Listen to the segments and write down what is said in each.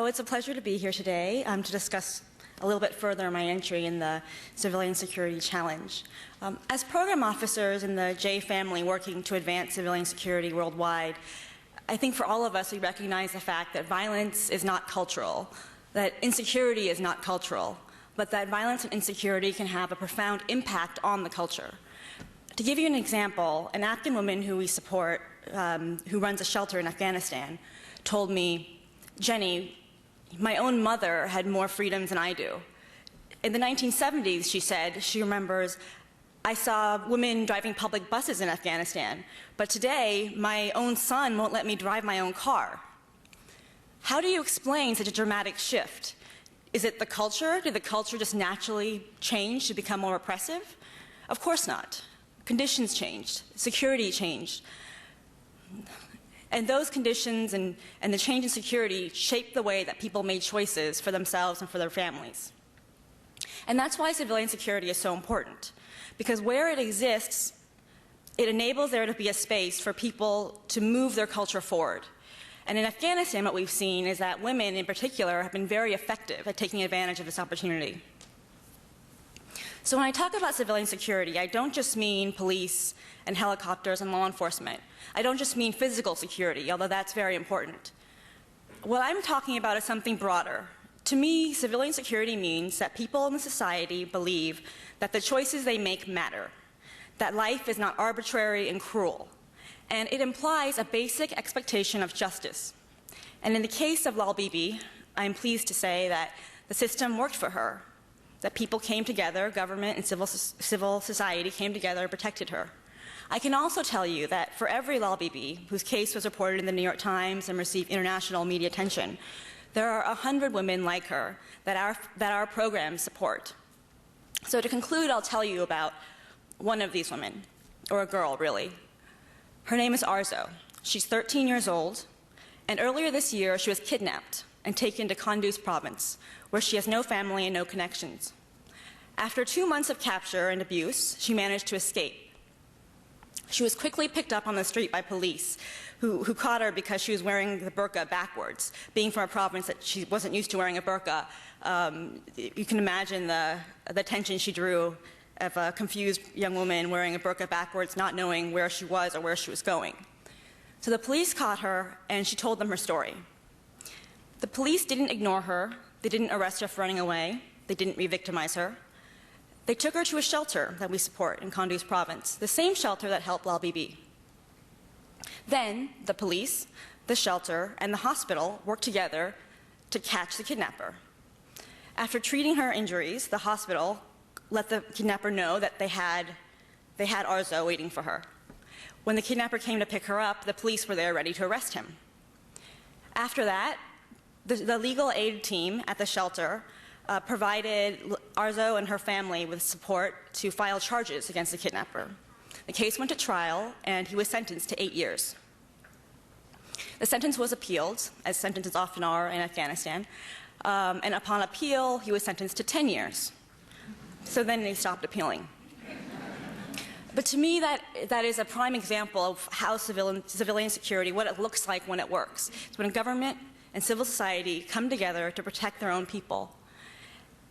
So it's a pleasure to be here today to discuss a little bit further my entry in the Civilian Security Challenge. As program officers in the J family working to advance civilian security worldwide, I think for all of us we recognize the fact that violence is not cultural, that insecurity is not cultural, but that violence and insecurity can have a profound impact on the culture. To give you an example, an Afghan woman who we support, who runs a shelter in Afghanistan, told me, "Jennie, my own mother had more freedoms than I do. In the 1970s, she said, she remembers, I saw women driving public buses in Afghanistan, but today my own son won't let me drive my own car." How do you explain such a dramatic shift? Is it the culture? Did the culture just naturally change to become more oppressive? Of course not. Conditions changed. Security changed. And those conditions and the change in security shaped the way that people made choices for themselves and for their families. And that's why civilian security is so important. Because where it exists, it enables there to be a space for people to move their culture forward. And in Afghanistan, what we've seen is that women in particular have been very effective at taking advantage of this opportunity. So when I talk about civilian security, I don't just mean police and helicopters and law enforcement. I don't just mean physical security, although that's very important. What I'm talking about is something broader. To me, civilian security means that people in the society believe that the choices they make matter, that life is not arbitrary and cruel, and it implies a basic expectation of justice. And in the case of Lal Bibi, I'm pleased to say that the system worked for her, that people came together, government and civil society came together and protected her. I can also tell you that for every Lal Bibi whose case was reported in the New York Times and received international media attention, there are 100 women like her that our programs support. So to conclude, I'll tell you about one of these women, or a girl really. Her name is Arzo. She's 13 years old, and earlier this year she was kidnapped and taken to Kunduz province, where she has no family and no connections. After 2 months of capture and abuse, she managed to escape. She was quickly picked up on the street by police, who caught her because she was wearing the burqa backwards. Being from a province that she wasn't used to wearing a burqa, you can imagine the tension she drew of a confused young woman wearing a burqa backwards, not knowing where she was or where she was going. So the police caught her, and she told them her story. The police didn't ignore her. They didn't arrest her for running away. They didn't re-victimize her. They took her to a shelter that we support in Kunduz province, the same shelter that helped Lal Bibi. Then the police, the shelter, and the hospital worked together to catch the kidnapper. After treating her injuries, the hospital let the kidnapper know that they had Arzo waiting for her. When the kidnapper came to pick her up, the police were there ready to arrest him. After that, the legal aid team at the shelter provided Arzo and her family with support to file charges against the kidnapper. The case went to trial, and he was sentenced to 8 years. The sentence was appealed, as sentences often are in Afghanistan, and upon appeal, he was sentenced to 10 years. So then they stopped appealing. But to me, that is a prime example of how civilian security, what it looks like when it works. It's when a government and civil society come together to protect their own people.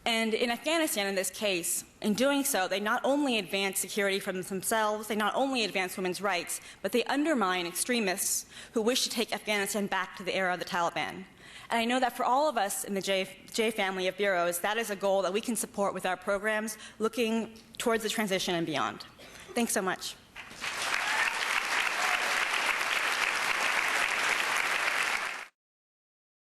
And in Afghanistan, in this case, in doing so, they not only advance security for themselves, they not only advance women's rights, but they undermine extremists who wish to take Afghanistan back to the era of the Taliban. And I know that for all of us in the J family of bureaus, that is a goal that we can support with our programs looking towards the transition and beyond. Thanks so much.